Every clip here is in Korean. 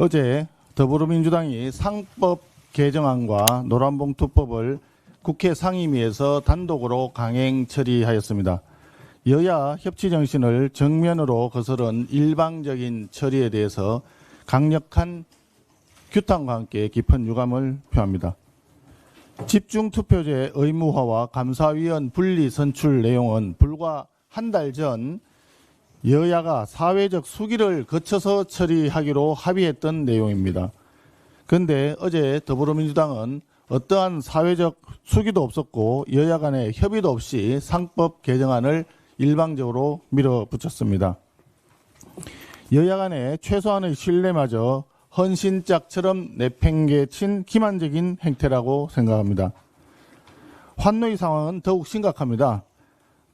어제 더불어민주당이 상법 개정안과 노란봉투법을 국회 상임위에서 단독으로 강행 처리하였습니다. 여야 협치 정신을 정면으로 거스른 일방적인 처리에 대해서 강력한 규탄과 함께 깊은 유감을 표합니다. 집중투표제 의무화와 감사위원 분리 선출 내용은 불과 한 달 전 여야가 사회적 수기를 거쳐서 처리하기로 합의했던 내용입니다. 그런데 어제 더불어민주당은 어떠한 사회적 수기도 없었고 여야 간의 협의도 없이 상법 개정안을 일방적으로 밀어붙였습니다. 여야 간의 최소한의 신뢰마저 헌신짝처럼 내팽개친 기만적인 행태라고 생각합니다. 환노의 상황은 더욱 심각합니다.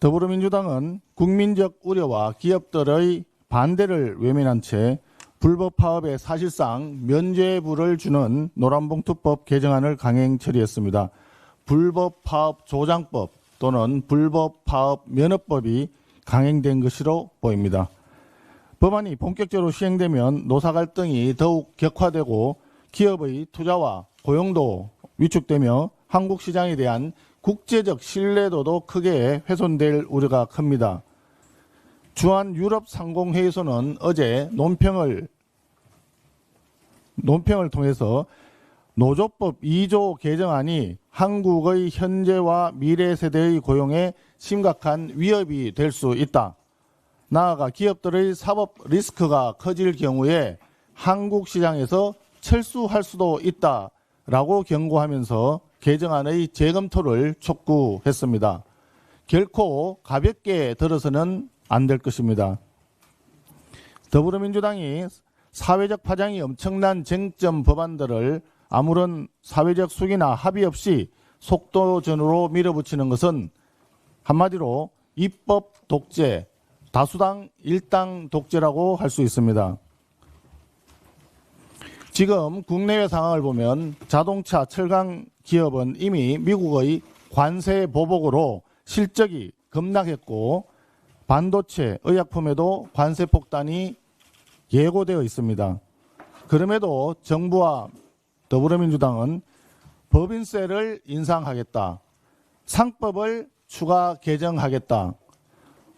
더불어민주당은 국민적 우려와 기업들의 반대를 외면한 채 불법 파업에 사실상 면죄부를 주는 노란봉투법 개정안을 강행 처리했습니다. 불법 파업 조장법 또는 불법 파업 면허법이 강행된 것으로 보입니다. 법안이 본격적으로 시행되면 노사 갈등이 더욱 격화되고 기업의 투자와 고용도 위축되며 한국 시장에 대한 국제적 신뢰도도 크게 훼손될 우려가 큽니다. 주한 유럽 상공회의소는 어제 논평을 통해서 노조법 2조 개정안이 한국의 현재와 미래 세대의 고용에 심각한 위협이 될 수 있다. 나아가 기업들의 사법 리스크가 커질 경우에 한국 시장에서 철수할 수도 있다라고 경고하면서 개정안의 재검토를 촉구했습니다. 결코 가볍게 들어서는 안 될 것입니다. 더불어민주당이 사회적 파장이 엄청난 쟁점 법안들을 아무런 사회적 수기나 합의 없이 속도전으로 밀어붙이는 것은 한마디로 입법 독재, 다수당 일당 독재라고 할 수 있습니다. 지금 국내외 상황을 보면 자동차, 철강 기업은 이미 미국의 관세 보복으로 실적이 급락했고 반도체, 의약품에도 관세 폭탄이 예고되어 있습니다. 그럼에도 정부와 더불어민주당은 법인세를 인상하겠다, 상법을 추가 개정하겠다,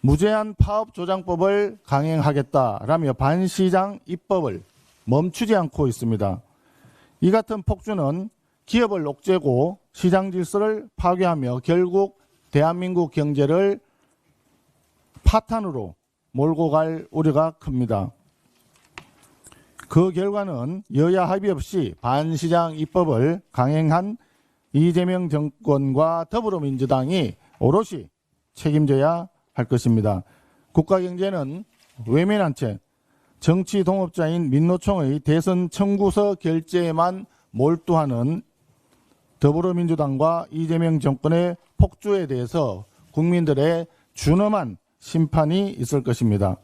무제한 파업 조장법을 강행하겠다라며 반시장 입법을 멈추지 않고 있습니다. 이 같은 폭주는 기업을 옥죄고 시장 질서를 파괴하며 결국 대한민국 경제를 파탄으로 몰고 갈 우려가 큽니다. 그 결과는 여야 합의 없이 반시장 입법을 강행한 이재명 정권과 더불어민주당이 오롯이 책임져야 할 것입니다. 국가경제는 외면한 채 정치 동업자인 민노총의 대선 청구서 결재에만 몰두하는 더불어민주당과 이재명 정권의 폭주에 대해서 국민들의 준엄한 심판이 있을 것입니다.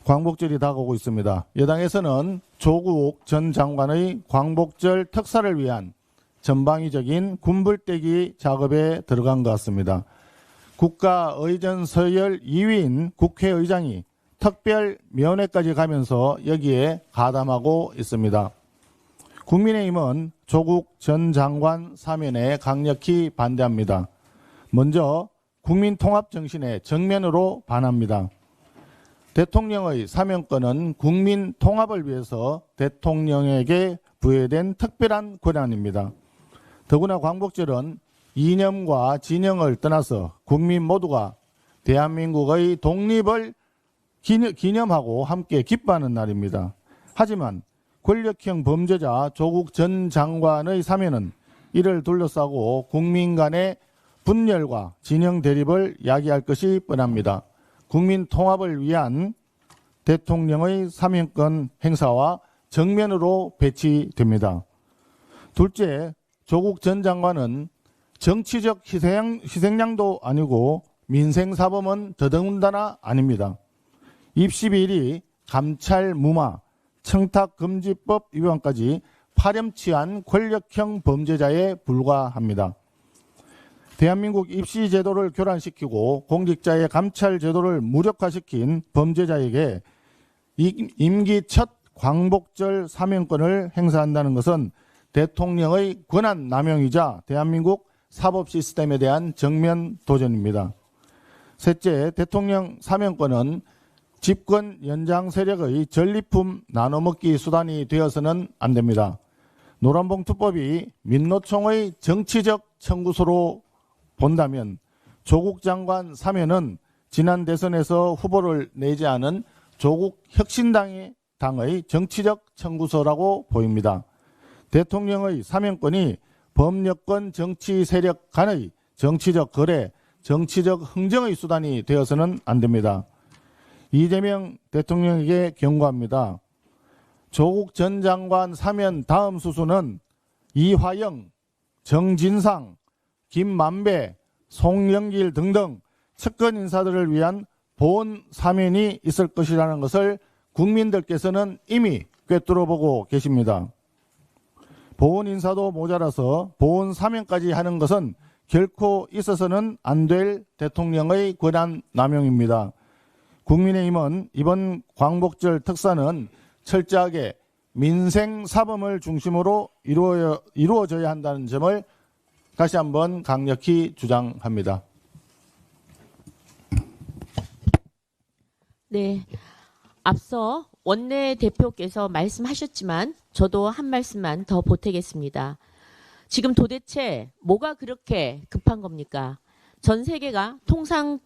광복절이 다가오고 있습니다. 여당에서는 조국 전 장관의 광복절 특사를 위한 전방위적인 군불대기 작업에 들어간 것 같습니다. 국가의전 서열 2위인 국회의장이 특별 면회까지 가면서 여기에 가담하고 있습니다. 국민의힘은 조국 전 장관 사면에 강력히 반대합니다. 먼저 국민통합 정신에 정면으로 반합니다. 대통령의 사면권은 국민 통합을 위해서 대통령에게 부여된 특별한 권한입니다. 더구나 광복절은 이념과 진영을 떠나서 국민 모두가 대한민국의 독립을 기념하고 함께 기뻐하는 날입니다. 하지만 권력형 범죄자 조국 전 장관의 사면은 이를 둘러싸고 국민 간의 분열과 진영 대립을 야기할 것이 뻔합니다. 국민 통합을 위한 대통령의 사면권 행사와 정면으로 배치됩니다. 둘째, 조국 전 장관은 정치적 희생양도 아니고 민생사범은 더더군다나 아닙니다. 입시 비리, 감찰 무마, 청탁금지법 위반까지 파렴치한 권력형 범죄자에 불과합니다. 대한민국 입시 제도를 교란시키고 공직자의 감찰 제도를 무력화시킨 범죄자에게 임기 첫 광복절 사면권을 행사한다는 것은 대통령의 권한 남용이자 대한민국 사법 시스템에 대한 정면 도전입니다. 셋째, 대통령 사면권은 집권 연장 세력의 전리품 나눠먹기 수단이 되어서는 안 됩니다. 노란봉투법이 민노총의 정치적 청구소로 본다면 조국 장관 사면은 지난 대선에서 후보를 내지 않은 조국 혁신당의 정치적 청구서라고 보입니다. 대통령의 사면권이 범여권 정치 세력 간의 정치적 거래, 정치적 흥정의 수단이 되어서는 안 됩니다. 이재명 대통령에게 경고합니다. 조국 전 장관 사면 다음 수순은 이화영, 정진상, 김만배, 송영길 등등 측근 인사들을 위한 보훈 사면이 있을 것이라는 것을 국민들께서는 이미 꿰뚫어보고 계십니다. 보훈 인사도 모자라서 보훈 사면까지 하는 것은 결코 있어서는 안 될 대통령의 권한 남용입니다. 국민의힘은 이번 광복절 특사는 철저하게 민생 사범을 중심으로 이루어져야 한다는 점을 다시 한번 강력히 주장합니다. 네, 앞서 원내대표께서 말씀하셨지만 저도 한 말씀만 더 보태겠습니다. 지금 도대체 뭐가 그렇게 급한 겁니까? 전 세계가 통상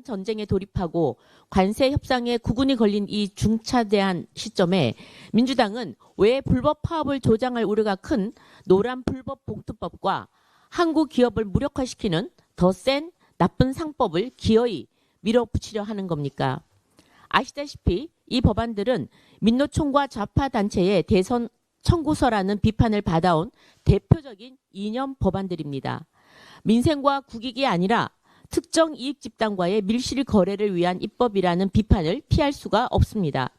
전쟁에 돌입하고 관세 협상에 구군이 걸린 이 중차대한 시점에 민주당은 왜 불법 파업을 조장할 우려가 큰 노란 불법 봉투법과 한국 기업을 무력화시키는 더 센 나쁜 상법을 기어이 밀어붙이려 하는 겁니까? 아시다시피 이 법안들은 민노총과 좌파 단체의 대선 청구서라는 비판을 받아온 대표적인 이념 법안들입니다. 민생과 국익이 아니라 특정 이익 집단과의 밀실 거래를 위한 입법이라는 비판을 피할 수가 없습니다.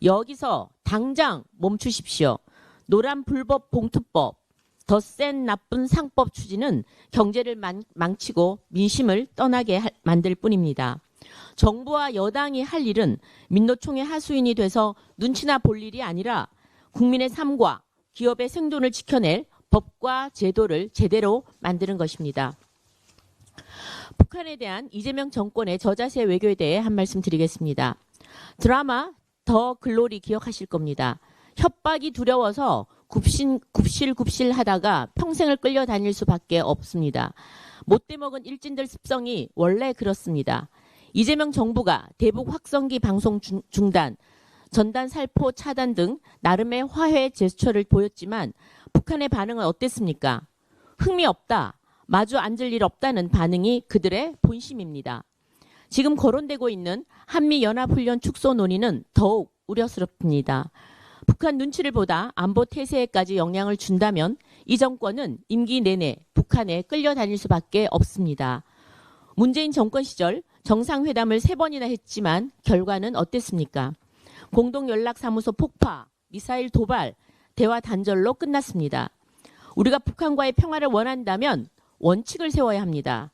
여기서 당장 멈추십시오. 노란 불법 봉투법, 더 센 나쁜 상법 추진은 경제를 망치고 민심을 떠나게 만들 뿐입니다. 정부와 여당이 할 일은 민노총의 하수인이 돼서 눈치나 볼 일이 아니라 국민의 삶과 기업의 생존을 지켜낼 법과 제도를 제대로 만드는 것입니다. 북한에 대한 이재명 정권의 저자세 외교에 대해 한 말씀 드리겠습니다. 드라마 더 글로리 기억하실 겁니다. 협박이 두려워서 굽실굽실 하다가 평생을 끌려다닐 수밖에 없습니다. 못돼 먹은 일진들 습성이 원래 그렇습니다. 이재명 정부가 대북 확성기 방송 중단, 전단 살포 차단 등 나름의 화해 제스처를 보였지만 북한의 반응은 어땠습니까? 흥미없다, 마주 앉을 일 없다는 반응이 그들의 본심입니다. 지금 거론되고 있는 한미연합훈련 축소 논의는 더욱 우려스럽습니다. 북한 눈치를 보다 안보 태세에까지 영향을 준다면 이 정권은 임기 내내 북한에 끌려다닐 수밖에 없습니다. 문재인 정권 시절 정상회담을 3번이나 했지만 결과는 어땠습니까? 공동연락사무소 폭파, 미사일 도발, 대화 단절로 끝났습니다. 우리가 북한과의 평화를 원한다면 원칙을 세워야 합니다.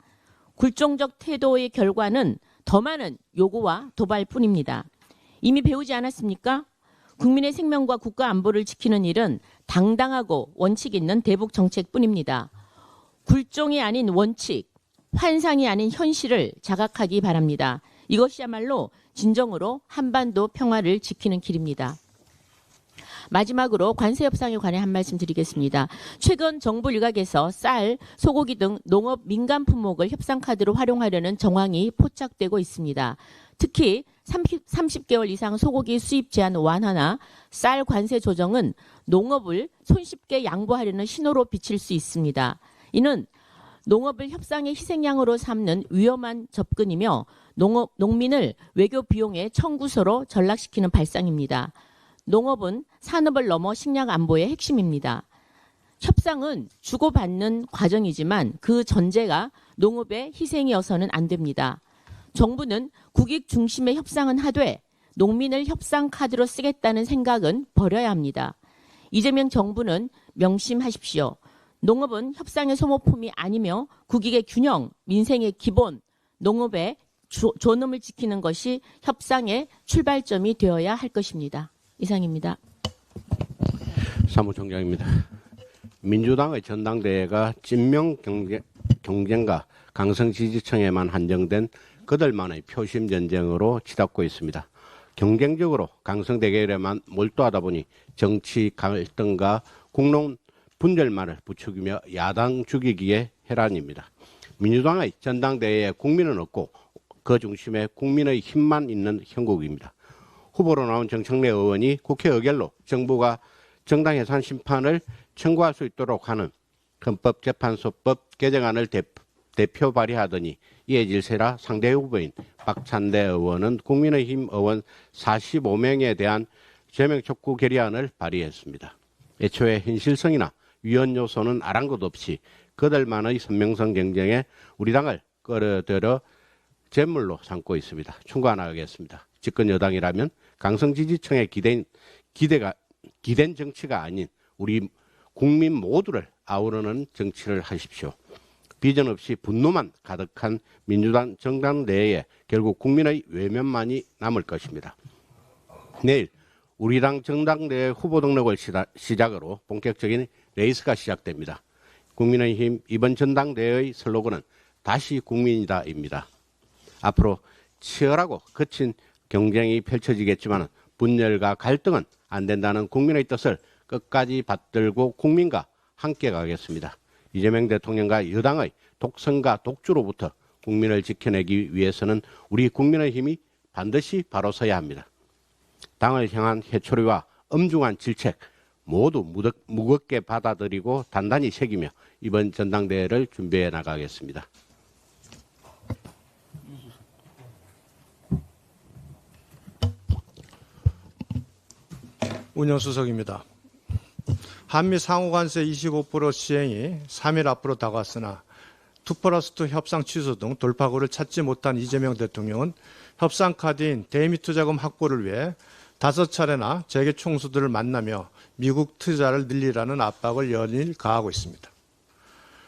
굴종적 태도의 결과는 더 많은 요구와 도발뿐입니다. 이미 배우지 않았습니까? 국민의 생명과 국가 안보를 지키는 일은 당당하고 원칙 있는 대북 정책뿐입니다. 굴종이 아닌 원칙, 환상이 아닌 현실을 자각하기 바랍니다. 이것이야말로 진정으로 한반도 평화를 지키는 길입니다. 마지막으로 관세 협상에 관해 한 말씀 드리겠습니다. 최근 정부 일각에서 쌀, 소고기 등 농업 민간 품목을 협상 카드로 활용하려는 정황이 포착되고 있습니다. 특히 30개월 이상 소고기 수입 제한 완화나 쌀 관세 조정은 농업을 손쉽게 양보하려는 신호로 비칠 수 있습니다. 이는 농업을 협상의 희생양으로 삼는 위험한 접근이며 농민을 외교 비용의 청구서로 전락시키는 발상입니다. 농업은 산업을 넘어 식량 안보의 핵심입니다. 협상은 주고받는 과정이지만 그 전제가 농업의 희생이어서는 안 됩니다. 정부는 국익 중심의 협상은 하되 농민을 협상 카드로 쓰겠다는 생각은 버려야 합니다. 이재명 정부는 명심하십시오. 농업은 협상의 소모품이 아니며 국익의 균형, 민생의 기본, 농업의 존엄을 지키는 것이 협상의 출발점이 되어야 할 것입니다. 이상입니다. 사무총장입니다. 민주당의 전당대회가 진명 경쟁과 강성 지지층에만 한정된 그들만의 표심 전쟁으로 치닫고 있습니다. 경쟁적으로 강성 대결에만 몰두하다 보니 정치 갈등과 국론 분열만을 부추기며 야당 죽이기에 해란입니다. 민주당의 전당대회에 국민은 없고 그 중심에 국민의 힘만 있는 형국입니다. 후보로 나온 정청래 의원이 국회 의결로 정부가 정당 해산 심판을 청구할 수 있도록 하는 헌법재판소법 개정안을 대표 발의하더니 이에 질세라 상대 후보인 박찬대 의원은 국민의힘 의원 45명에 대한 제명 촉구 결의안을 발의했습니다. 애초에 현실성이나 위헌 요소는 아랑곳 없이 그들만의 선명성 경쟁에 우리 당을 끌어들여 제물로 삼고 있습니다. 충고 하나 하겠습니다. 집권 여당이라면 강성 지지층의 기댄 정치가 아닌 우리 국민 모두를 아우르는 정치를 하십시오. 비전 없이 분노만 가득한 민주당 정당내에 결국 국민의 외면만이 남을 것입니다. 내일 우리 당 정당내 후보 등록을 시작으로 본격적인 레이스가 시작됩니다. 국민의힘 이번 전당대회의 슬로건은 다시 국민이다입니다. 앞으로 치열하고 거친 경쟁이 펼쳐지겠지만 분열과 갈등은 안 된다는 국민의 뜻을 끝까지 받들고 국민과 함께 가겠습니다. 이재명 대통령과 여당의 독선과 독주로부터 국민을 지켜내기 위해서는 우리 국민의힘이 반드시 바로 서야 합니다. 당을 향한 해초리와 엄중한 질책 모두 무겁게 받아들이고 단단히 새기며 이번 전당대회를 준비해 나가겠습니다. 운영수석입니다. 한미 상호관세 25% 시행이 3일 앞으로 다가왔으나 2+2 협상 취소 등 돌파구를 찾지 못한 이재명 대통령은 협상 카드인 대미투자금 확보를 위해 5차례나 재계 총수들을 만나며 미국 투자를 늘리라는 압박을 연일 가하고 있습니다.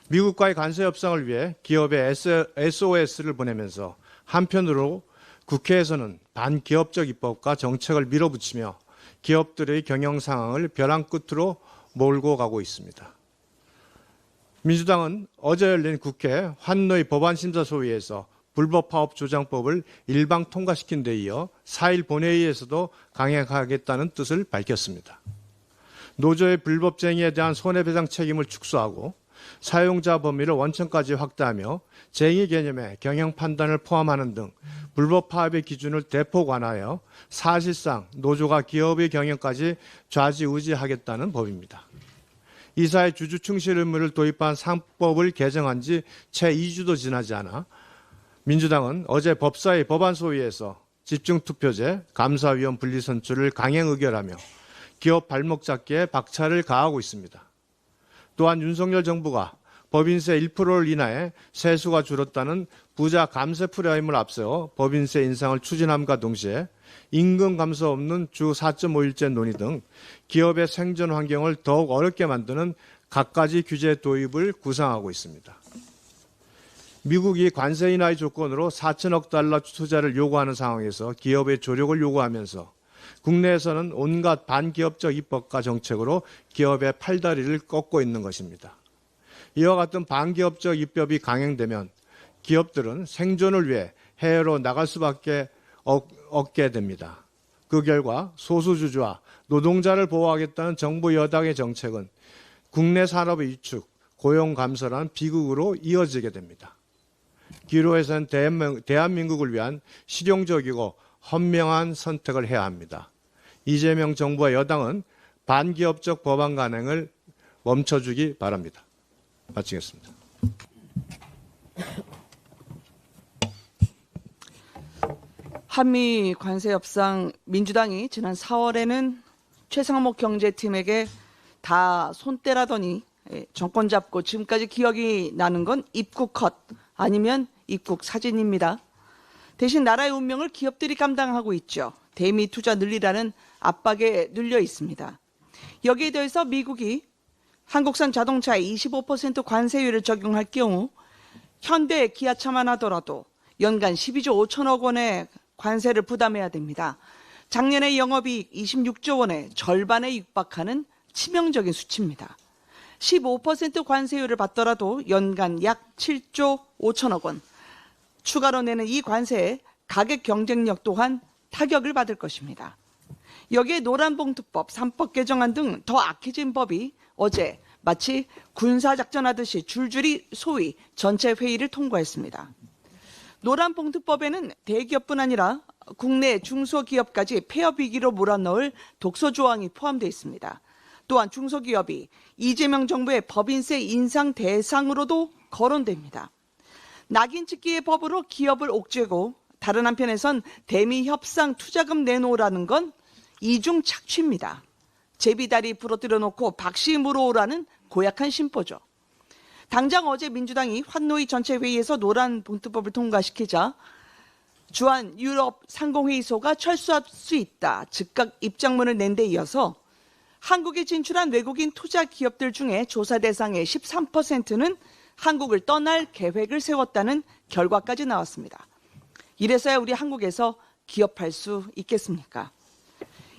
미국과의 관세 협상을 위해 기업에 SOS를 보내면서 한편으로 국회에서는 반기업적 입법과 정책을 밀어붙이며 기업들의 경영 상황을 벼랑 끝으로 몰고 가고 있습니다. 민주당은 어제 열린 국회 환노위 법안심사소위에서 불법파업조장법을 일방 통과시킨 데 이어 4일 본회의에서도 강행하겠다는 뜻을 밝혔습니다. 노조의 불법쟁이에 대한 손해배상 책임을 축소하고 사용자 범위를 원천까지 확대하며 쟁의 개념에 경영 판단을 포함하는 등 불법 파업의 기준을 대폭 완화하여 사실상 노조가 기업의 경영까지 좌지우지하겠다는 법입니다. 이사의 주주 충실 의무를 도입한 상법을 개정한 지 채 2주도 지나지 않아 민주당은 어제 법사위 법안소위에서 집중투표제, 감사위원 분리선출을 강행 의결하며 기업 발목 잡기에 박차를 가하고 있습니다. 또한 윤석열 정부가 법인세 1%를 인하해 세수가 줄었다는 부자 감세 프레임을 앞세워 법인세 인상을 추진함과 동시에 임금 감소 없는 주 4.5일제 논의 등 기업의 생존 환경을 더욱 어렵게 만드는 갖가지 규제 도입을 구상하고 있습니다. 미국이 관세 인하의 조건으로 4천억 달러 투자를 요구하는 상황에서 기업의 조력을 요구하면서 국내에서는 온갖 반기업적 입법과 정책으로 기업의 팔다리를 꺾고 있는 것입니다. 이와 같은 반기업적 입법이 강행되면 기업들은 생존을 위해 해외로 나갈 수밖에 없게 됩니다. 그 결과 소수주주와 노동자를 보호하겠다는 정부 여당의 정책은 국내 산업의 위축, 고용 감소란 비극으로 이어지게 됩니다. 기로에선 대한민국을 위한 실용적이고 현명한 선택을 해야 합니다. 이재명 정부와 여당은 반기업적 법안 간행을 멈춰주기 바랍니다. 마치겠습니다. 한미 관세 협상 민주당이 지난 4월에는 최상목 경제팀에게 다 손떼라더니 정권 잡고 지금까지 기억이 나는 건 입국 컷 아니면 입국 사진입니다. 대신 나라의 운명을 기업들이 감당하고 있죠. 대미 투자 늘리라는 압박에 눌려 있습니다. 여기에 더해서 미국이 한국산 자동차에 25% 관세율을 적용할 경우 현대 기아차만 하더라도 연간 12조 5천억 원의 관세를 부담해야 됩니다. 작년의 영업이익 26조 원의 절반에 육박하는 치명적인 수치입니다. 15% 관세율을 받더라도 연간 약 7조 5천억 원. 추가로 내는 이 관세에 가격 경쟁력 또한 타격을 받을 것입니다. 여기에 노란봉투법, 3법 개정안 등 더 악해진 법이 어제 마치 군사작전하듯이 줄줄이 소위 전체 회의를 통과했습니다. 노란봉투법에는 대기업뿐 아니라 국내 중소기업까지 폐업 위기로 몰아넣을 독소 조항이 포함되어 있습니다. 또한 중소기업이 이재명 정부의 법인세 인상 대상으로도 거론됩니다. 낙인 찍기의 법으로 기업을 옥죄고 다른 한편에선 대미 협상 투자금 내놓으라는 건 이중 착취입니다. 제비다리 부러뜨려 놓고 박씨 물어오라는 고약한 심보죠. 당장 어제 민주당이 환노위 전체 회의에서 노란 봉투법을 통과시키자 주한 유럽 상공회의소가 철수할 수 있다 즉각 입장문을 낸 데 이어서 한국에 진출한 외국인 투자 기업들 중에 조사 대상의 13%는 한국을 떠날 계획을 세웠다는 결과까지 나왔습니다. 이래서야 우리 한국에서 기업할 수 있겠습니까?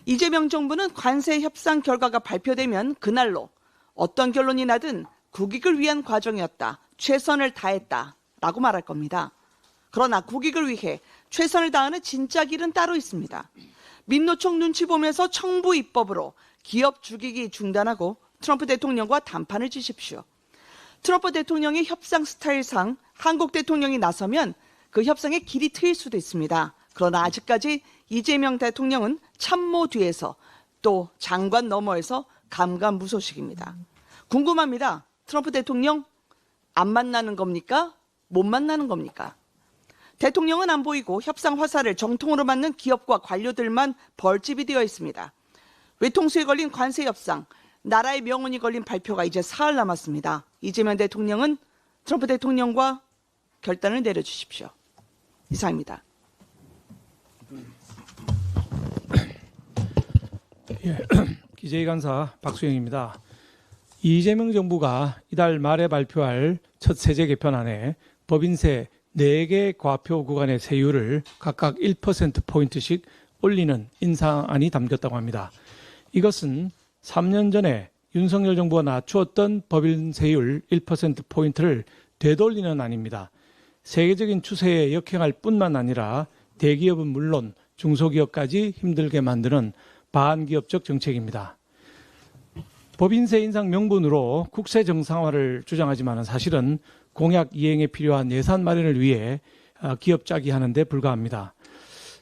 이재명 정부는 관세 협상 결과가 발표되면 그날로 어떤 결론이 나든 국익을 위한 과정이었다, 최선을 다했다라고 말할 겁니다. 그러나 국익을 위해 최선을 다하는 진짜 길은 따로 있습니다. 민노총 눈치 보면서 청부 입법으로 기업 죽이기 중단하고 트럼프 대통령과談판을 지십시오. 트럼프 대통령의 협상 스타일상 한국 대통령이 나서면 그 협상의 길이 트일 수도 있습니다. 그러나 아직까지 이재명 대통령은 참모 뒤에서 또 장관 너머에서 감감무소식입니다. 궁금합니다. 트럼프 대통령 안 만나는 겁니까? 못 만나는 겁니까? 대통령은 안 보이고 협상 화살을 정통으로 맞는 기업과 관료들만 벌집이 되어 있습니다. 외통수에 걸린 관세 협상, 나라의 명운이 걸린 발표가 이제 사흘 남았습니다. 이재명 대통령은 트럼프 대통령과 결단을 내려주십시오. 이상입니다. 예, 기재위 간사 박수영입니다. 이재명 정부가 이달 말에 발표할 첫 세제 개편안에 법인세 4개 과표 구간의 세율을 각각 1%포인트씩 올리는 인상안이 담겼다고 합니다. 이것은 3년 전에 윤석열 정부가 낮추었던 법인세율 1%포인트를 되돌리는 안입니다. 세계적인 추세에 역행할 뿐만 아니라 대기업은 물론 중소기업까지 힘들게 만드는 반기업적 정책입니다. 법인세 인상 명분으로 국세 정상화를 주장하지만 사실은 공약 이행에 필요한 예산 마련을 위해 기업 짜기 하는 데 불과합니다.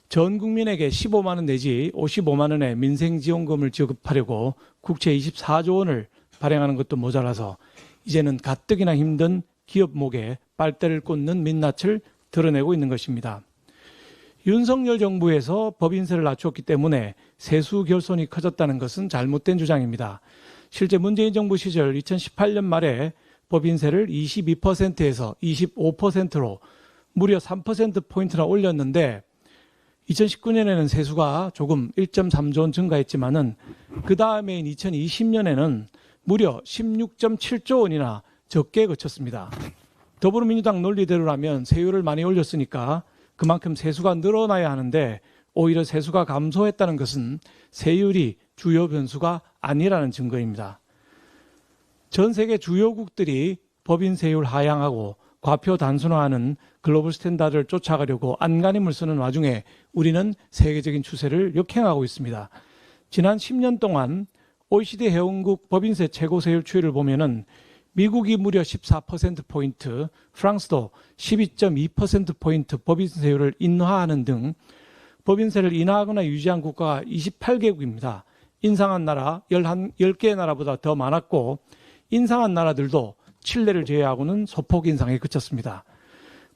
전 국민에게 15만 원 내지 55만 원의 민생지원금을 지급하려고 국채 24조 원을 발행하는 것도 모자라서 이제는 가뜩이나 힘든 기업 목에 빨대를 꽂는 민낯을 드러내고 있는 것입니다. 윤석열 정부에서 법인세를 낮추었기 때문에 세수 결손이 커졌다는 것은 잘못된 주장입니다. 실제 문재인 정부 시절 2018년 말에 법인세를 22%에서 25%로 무려 3%포인트나 올렸는데 2019년에는 세수가 조금 1.3조 원 증가했지만은 그 다음해인 2020년에는 무려 16.7조 원이나 적게 그쳤습니다. 더불어민주당 논리대로라면 세율을 많이 올렸으니까 그만큼 세수가 늘어나야 하는데 오히려 세수가 감소했다는 것은 세율이 주요 변수가 아니라는 증거입니다. 전 세계 주요국들이 법인세율 하향하고 과표 단순화하는 글로벌 스탠다드를 쫓아가려고 안간힘을 쓰는 와중에 우리는 세계적인 추세를 역행하고 있습니다. 지난 10년 동안 OECD 회원국 법인세 최고세율 추이를 보면은 미국이 무려 14%포인트, 프랑스도 12.2%포인트 법인세율을 인하하는 등 법인세를 인하하거나 유지한 국가가 28개국입니다. 인상한 나라 10개의 나라보다 더 많았고 인상한 나라들도 칠레를 제외하고는 소폭 인상에 그쳤습니다.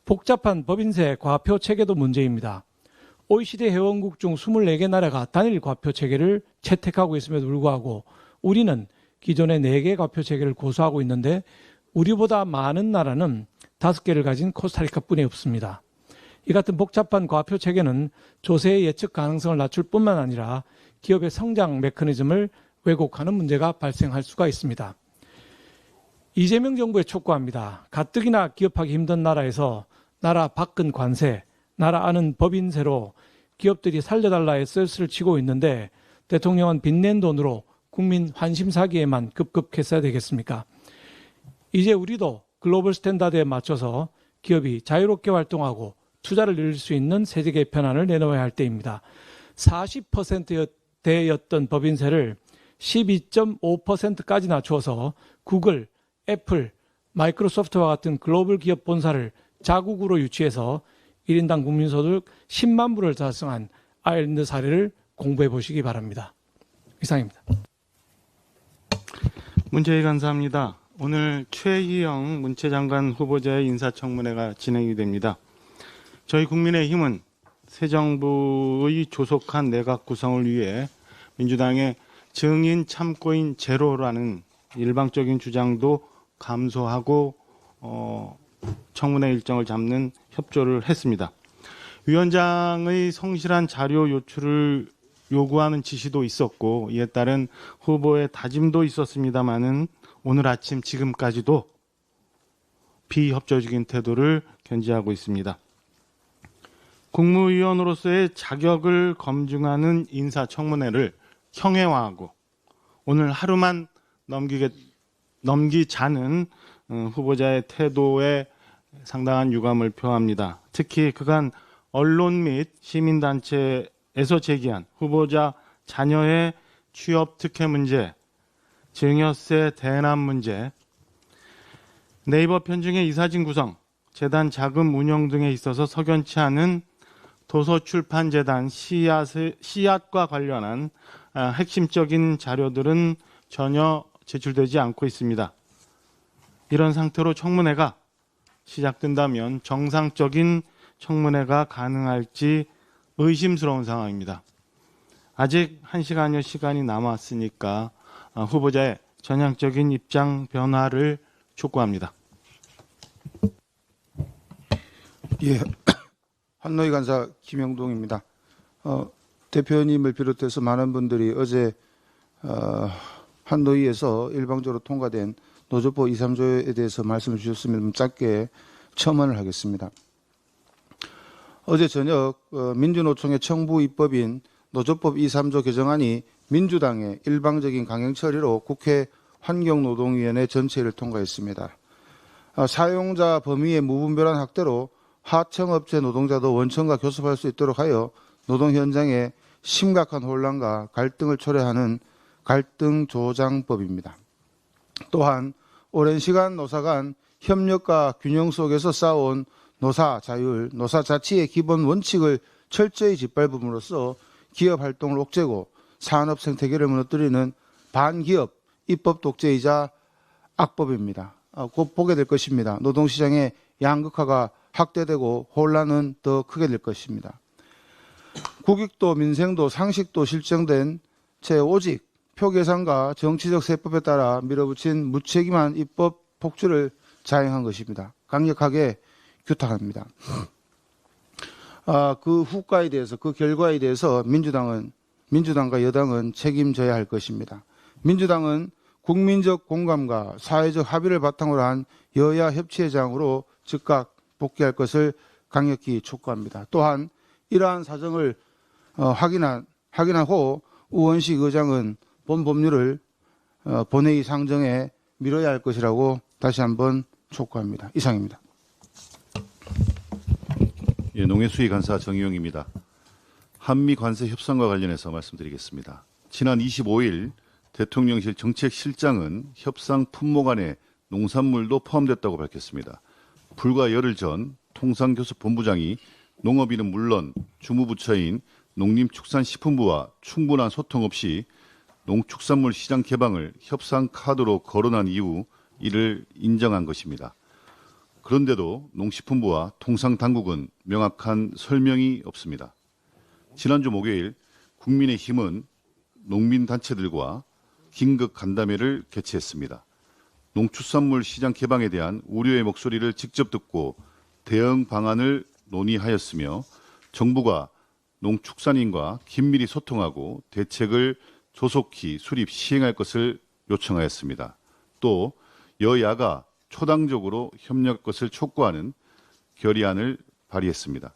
복잡한 법인세 과표 체계도 문제입니다. OECD 회원국 중 24개 나라가 단일 과표 체계를 채택하고 있음에도 불구하고 우리는 기존의 4개 과표 체계를 고수하고 있는데 우리보다 많은 나라는 5개를 가진 코스타리카뿐이 없습니다. 이 같은 복잡한 과표 체계는 조세의 예측 가능성을 낮출 뿐만 아니라 기업의 성장 메커니즘을 왜곡하는 문제가 발생할 수가 있습니다. 이재명 정부에 촉구합니다. 가뜩이나 기업하기 힘든 나라에서 나라 밖은 관세, 나라 안은 법인세로 기업들이 살려달라의 썰스를 치고 있는데 대통령은 빚낸 돈으로 국민 환심 사기에만 급급했어야 되겠습니까? 이제 우리도 글로벌 스탠다드에 맞춰서 기업이 자유롭게 활동하고 투자를 늘릴 수 있는 세제 개편안을 내놓아야 할 때입니다. 40%대였던 법인세를 12.5%까지 낮춰서 구글, 애플, 마이크로소프트와 같은 글로벌 기업 본사를 자국으로 유치해서 1인당 국민소득 10만 불을 달성한 아일랜드 사례를 공부해 보시기 바랍니다. 이상입니다. 문재희 간사입니다. 오늘 최희영 문체장관 후보자의 인사청문회가 진행이 됩니다. 저희 국민의힘은 새 정부의 조속한 내각 구성을 위해 민주당의 증인 참고인 제로라는 일방적인 주장도 감소하고 청문회 일정을 잡는 협조를 했습니다. 위원장의 성실한 자료 요출을 요구하는 지시도 있었고 이에 따른 후보의 다짐도 있었습니다마는 오늘 아침 지금까지도 비협조적인 태도를 견지하고 있습니다. 국무위원으로서의 자격을 검증하는 인사청문회를 형해화하고 오늘 하루만 넘기자는 후보자의 태도에 상당한 유감을 표합니다. 특히 그간 언론 및 시민단체에서 제기한 후보자 자녀의 취업 특혜 문제, 증여세 대납 문제, 네이버 편중의 이사진 구성, 재단 자금 운영 등에 있어서 석연치 않은 도서출판재단 씨앗과 관련한 핵심적인 자료들은 전혀 제출되지 않고 있습니다. 이런 상태로 청문회가 시작된다면 정상적인 청문회가 가능할지 의심스러운 상황입니다. 아직 1시간여 시간이 남았으니까 후보자의 전향적인 입장 변화를 촉구합니다. 예, 한노희 간사 김영동입니다. 대표님을 비롯해서 많은 분들이 어제 한노위에서 일방적으로 통과된 노조법 2, 3조에 대해서 말씀을 주셨으면 짧게 첨언을 하겠습니다. 어제 저녁 민주노총의 청부 입법인 노조법 2, 3조 개정안이 민주당의 일방적인 강행 처리로 국회 환경노동위원회 전체를 통과했습니다. 사용자 범위의 무분별한 확대로 하청업체 노동자도 원청과 교섭할 수 있도록 하여 노동 현장에 심각한 혼란과 갈등을 초래하는 갈등조장법입니다. 또한 오랜 시간 노사 간 협력과 균형 속에서 쌓아온 노사 자율, 노사 자치의 기본 원칙을 철저히 짓밟음으로써 기업 활동을 옥죄고 산업 생태계를 무너뜨리는 반기업 입법 독재이자 악법입니다. 곧 보게 될 것입니다. 노동시장의 양극화가 확대되고 혼란은 더 크게 될 것입니다. 국익도 민생도 상식도 실정된 채 오직 표계산과 정치적 세법에 따라 밀어붙인 무책임한 입법 폭주를 자행한 것입니다. 강력하게 규탄합니다. 그 후과에 대해서, 그 결과에 대해서 민주당과 여당은 책임져야 할 것입니다. 민주당은 국민적 공감과 사회적 합의를 바탕으로 한 여야 협치의 장으로 즉각 복귀할 것을 강력히 촉구합니다. 또한 이러한 사정을 확인한 후 우원식 의장은 본 법률을 본회의 상정에 미뤄야 할 것이라고 다시 한번 촉구합니다. 이상입니다. 예, 농해수위 간사 정의용입니다. 한미 관세 협상과 관련해서 말씀드리겠습니다. 지난 25일 대통령실 정책실장은 협상 품목 안에 농산물도 포함됐다고 밝혔습니다. 불과 열흘 전 통상교섭본부장이 농업인은 물론 주무부처인 농림축산식품부와 충분한 소통 없이 농축산물 시장 개방을 협상 카드로 거론한 이후 이를 인정한 것입니다. 그런데도 농식품부와 통상당국은 명확한 설명이 없습니다. 지난주 목요일 국민의힘은 농민단체들과 긴급 간담회를 개최했습니다. 농축산물 시장 개방에 대한 우려의 목소리를 직접 듣고 대응 방안을 논의하였으며 정부가 농축산인과 긴밀히 소통하고 대책을 조속히 수립 시행할 것을 요청하였습니다. 또 여야가 초당적으로 협력할 것을 촉구하는 결의안을 발의했습니다.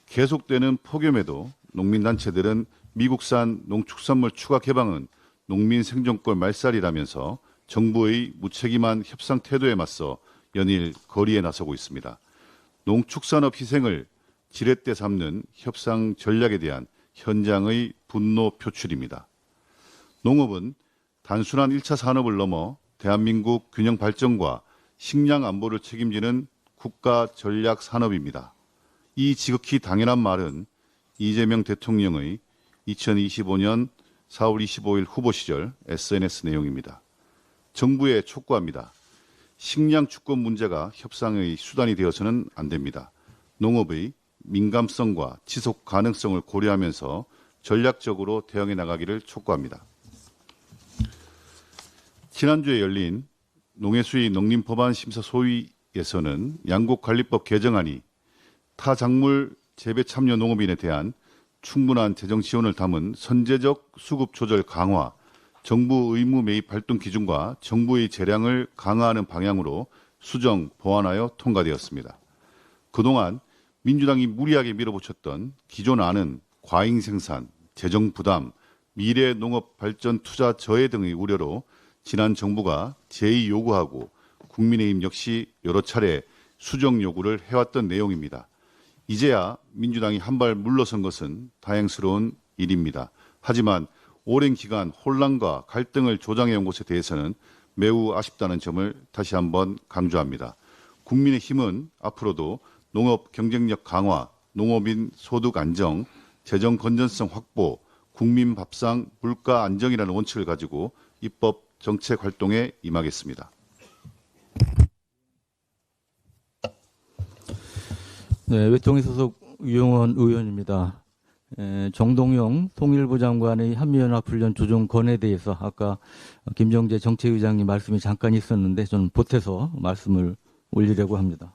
계속되는 폭염에도 농민단체들은 미국산 농축산물 추가 개방은 농민 생존권 말살이라면서 정부의 무책임한 협상 태도에 맞서 연일 거리에 나서고 있습니다. 농축산업 희생을 지렛대 삼는 협상 전략에 대한 현장의 분노 표출입니다. 농업은 단순한 1차 산업을 넘어 대한민국 균형 발전과 식량 안보를 책임지는 국가 전략 산업입니다. 이 지극히 당연한 말은 이재명 대통령의 2025년 4월 25일 후보 시절 SNS 내용입니다. 정부에 촉구합니다. 식량 주권 문제가 협상의 수단이 되어서는 안 됩니다. 농업의 민감성과 지속 가능성을 고려하면서 전략적으로 대응해 나가기를 촉구합니다. 지난주에 열린 농해수위 농림법안 심사 소위에서는 양곡관리법 개정안이 타작물 재배 참여 농업인에 대한 충분한 재정 지원을 담은 선제적 수급 조절 강화, 정부 의무 매입 활동 기준과 정부의 재량을 강화하는 방향으로 수정, 보완하여 통과되었습니다. 그동안 민주당이 무리하게 밀어붙였던 기존 안은 과잉 생산, 재정 부담, 미래 농업 발전 투자 저해 등의 우려로 지난 정부가 제의 요구하고 국민의힘 역시 여러 차례 수정 요구를 해왔던 내용입니다. 이제야 민주당이 한 발 물러선 것은 다행스러운 일입니다. 하지만 오랜 기간 혼란과 갈등을 조장해온 것에 대해서는 매우 아쉽다는 점을 다시 한번 강조합니다. 국민의힘은 앞으로도 농업 경쟁력 강화, 농업인 소득 안정, 재정 건전성 확보, 국민 밥상 물가 안정이라는 원칙을 가지고 입법 정책 활동에 임하겠습니다. 네, 외통위 소속 유영원 의원입니다. 정동영 통일부 장관의 한미연합훈련 조정 건에 대해서 아까 김정재 정책의장님 말씀이 잠깐 있었는데 저는 보태서 말씀을 올리려고 합니다.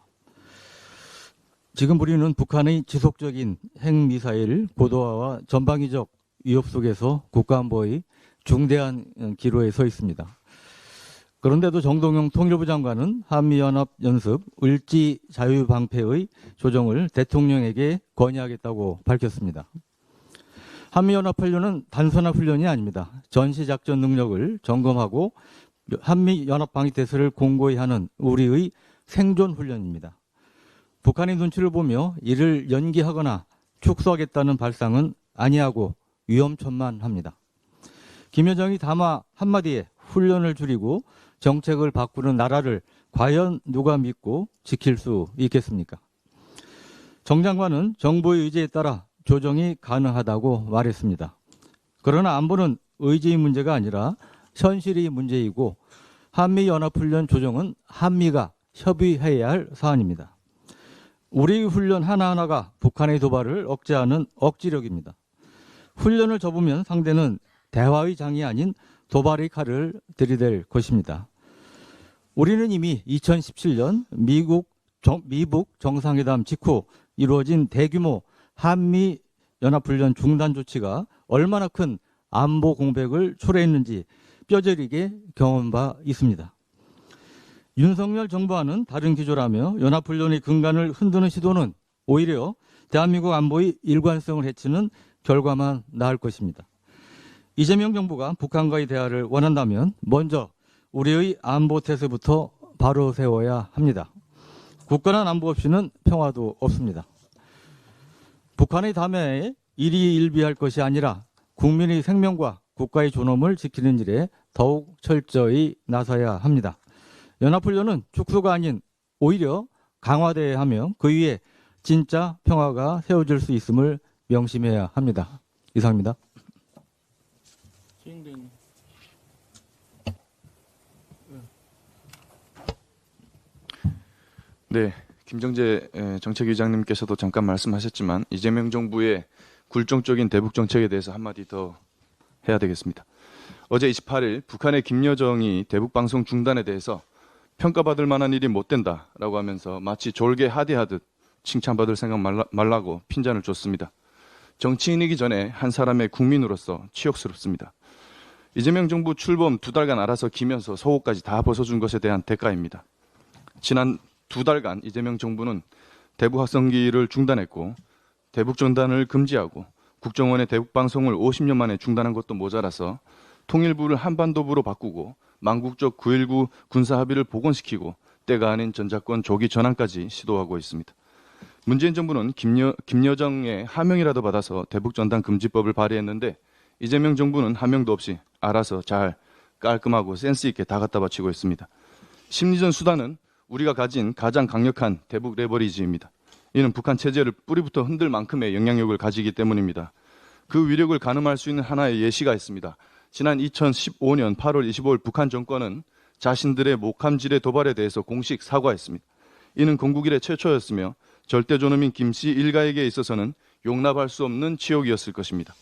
지금 우리는 북한의 지속적인 핵미사일 고도화와 전방위적 위협 속에서 국가안보의 중대한 기로에 서 있습니다. 그런데도 정동영 통일부 장관은 한미연합연습 을지 자유방패의 조정을 대통령에게 건의하겠다고 밝혔습니다. 한미연합훈련은 단순한 훈련이 아닙니다. 전시작전 능력을 점검하고 한미연합방위태세를 공고히 하는 우리의 생존훈련입니다. 북한의 눈치를 보며 이를 연기하거나 축소하겠다는 발상은 아니하고 위험천만합니다. 김여정이 다마 한마디에 훈련을 줄이고 정책을 바꾸는 나라를 과연 누가 믿고 지킬 수 있겠습니까? 정 장관은 정부의 의지에 따라 조정이 가능하다고 말했습니다. 그러나 안보는 의지의 문제가 아니라 현실의 문제이고 한미연합훈련 조정은 한미가 협의해야 할 사안입니다. 우리 훈련 하나하나가 북한의 도발을 억제하는 억지력입니다. 훈련을 접으면 상대는 대화의 장이 아닌 도발의 칼을 들이댈 것입니다. 우리는 이미 2017년 미북 정상회담 직후 이루어진 대규모 한미연합훈련 중단 조치가 얼마나 큰 안보 공백을 초래했는지 뼈저리게 경험한 바 있습니다. 윤석열 정부와는 다른 기조라며 연합훈련의 근간을 흔드는 시도는 오히려 대한민국 안보의 일관성을 해치는 결과만 낳을 것입니다. 이재명 정부가 북한과의 대화를 원한다면 먼저 우리의 안보 태세부터 바로 세워야 합니다. 굳건한 안보 없이는 평화도 없습니다. 북한의 담화에 일희일비할 것이 아니라 국민의 생명과 국가의 존엄을 지키는 일에 더욱 철저히 나서야 합니다. 연합훈련은 축소가 아닌 오히려 강화돼야 하며 그 위에 진짜 평화가 세워질 수 있음을 명심해야 합니다. 이상입니다. 네, 김정재 정책위장님께서도 잠깐 말씀하셨지만 이재명 정부의 굴종적인 대북 정책에 대해서 한마디 더 해야 되겠습니다. 어제 28일 북한의 김여정이 대북 방송 중단에 대해서 평가받을 만한 일이 못 된다라고 하면서 마치 졸개 하대하듯 칭찬받을 생각 말라고 핀잔을 줬습니다. 정치인이기 전에 한 사람의 국민으로서 치욕스럽습니다. 이재명 정부 출범 2달간 알아서 기면서 속옷까지 다 벗어준 것에 대한 대가입니다. 지난 2달간 이재명 정부는 대북 확성기를 중단했고 대북 전단을 금지하고 국정원의 대북 방송을 50년 만에 중단한 것도 모자라서 통일부를 한반도부로 바꾸고 망국적 9.19 군사 합의를 복원시키고 때가 아닌 전작권 조기 전환까지 시도하고 있습니다. 문재인 정부는 김여정의 하명이라도 받아서 대북 전단 금지법을 발의했는데 이재명 정부는 하명도 없이 알아서 잘 깔끔하고 센스 있게 다 갖다 바치고 있습니다. 심리전 수단은 우리가 가진 가장 강력한 대북 레버리지입니다. 이는 북한 체제를 뿌리부터 흔들 만큼의 영향력을 가지기 때문입니다. 그 위력을 가늠할 수 있는 하나의 예시가 있습니다. 지난 2015년 8월 25일 북한 정권은 자신들의 목함질의 도발에 대해서 공식 사과했습니다. 이는 건국 이래 최초였으며 절대존엄인 김씨 일가에게 있어서는 용납할 수 없는 치욕이었을 것입니다.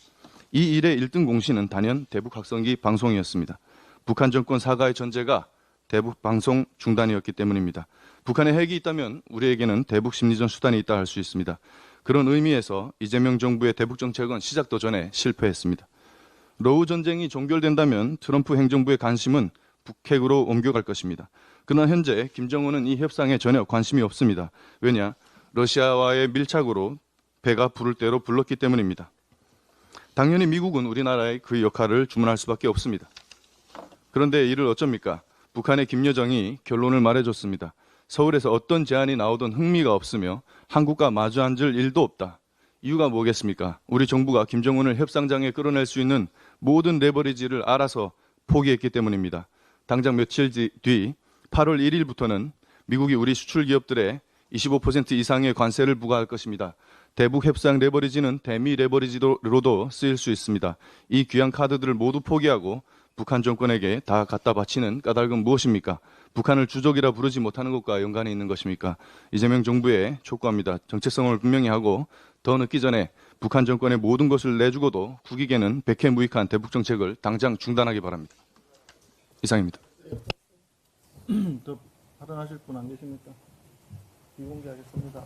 이 일의 1등 공신은 단연 대북 확성기 방송이었습니다. 북한 정권 사과의 전제가 대북 방송 중단이었기 때문입니다. 북한에 핵이 있다면 우리에게는 대북 심리전 수단이 있다 할 수 있습니다. 그런 의미에서 이재명 정부의 대북 정책은 시작도 전에 실패했습니다. 러우 전쟁이 종결된다면 트럼프 행정부의 관심은 북핵으로 옮겨갈 것입니다. 그러나 현재 김정은은 이 협상에 전혀 관심이 없습니다. 왜냐? 러시아와의 밀착으로 배가 부를 대로 불렀기 때문입니다. 당연히 미국은 우리나라의 그 역할을 주문할 수밖에 없습니다. 그런데 이를 어쩝니까? 북한의 김여정이 결론을 말해줬습니다. 서울에서 어떤 제안이 나오든 흥미가 없으며 한국과 마주 앉을 일도 없다. 이유가 뭐겠습니까? 우리 정부가 김정은을 협상장에 끌어낼 수 있는 모든 레버리지를 알아서 포기했기 때문입니다. 당장 며칠 뒤 8월 1일부터는 미국이 우리 수출 기업들에 25% 이상의 관세를 부과할 것입니다. 대북 협상 레버리지는 대미 레버리지로도 쓰일 수 있습니다. 이 귀한 카드들을 모두 포기하고 북한 정권에게 다 갖다 바치는 까닭은 무엇입니까? 북한을 주적이라 부르지 못하는 것과 연관이 있는 것입니까? 이재명 정부에 촉구합니다. 정체성을 분명히 하고 더 늦기 전에 북한 정권의 모든 것을 내주고도 국익에는 백해무익한 대북 정책을 당장 중단하기 바랍니다. 이상입니다. 더 발언하실 분 안 계십니까? 비공개하겠습니다.